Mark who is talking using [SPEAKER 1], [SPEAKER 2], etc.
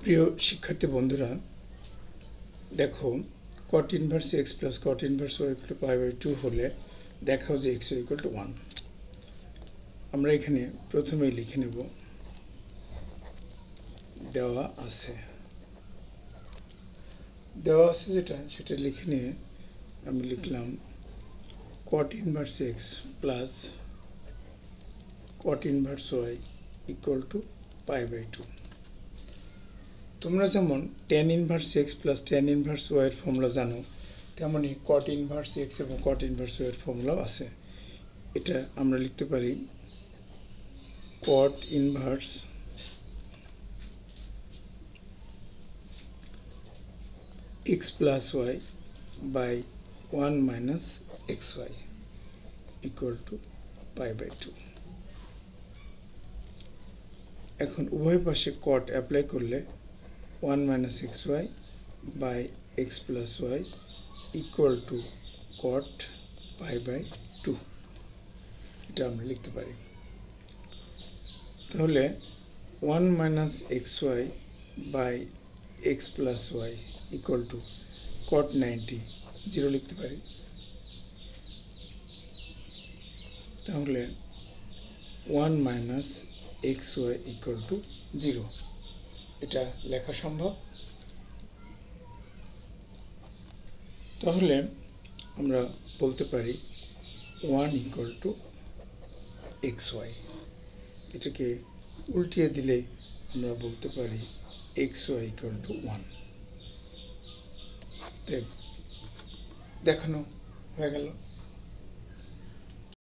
[SPEAKER 1] প্রিয় শিক্ষার্থী বন্ধুরা, দেখো cot inverse x plus cot inverse y equal to π/2 হলে দেখাও যে x ইকুয়াল টু 1। আমরা এখানে প্রথমেই লিখে নেব, দেওয়া আছে সেটা লিখে নিয়ে আমি লিখলাম cot inverse x plus cot inverse y equal to π/2। তোমরা যেমন tan inverse x plus tan inverse y এর ফর্মুলা জানো, তেমনি cot ইনভার্স x এবং cot ইনভার্স y এর ফর্মুলাও আছে। এটা আমরা লিখতে পারি cot inverse x plus y by 1 minus xy equal to π/2। এখন উভয় পাশে cot অ্যাপ্লাই করলে 1 minus xy by x plus y equal to cot π/2, এটা আমরা লিখতে পারি। তাহলে 1 minus xy by x plus y equal to cot 90, 0 লিখতে পারি। তাহলে 1 মাইনাস xy ইকুয়াল টু 0, এটা লেখা সম্ভব। তাহলে আমরা বলতে পারি 1 ইকুয়াল টু xy। এটাকে উল্টিয়ে দিলে আমরা বলতে পারি xy ইকুয়াল টু 1। দেখানো হয়ে গেল।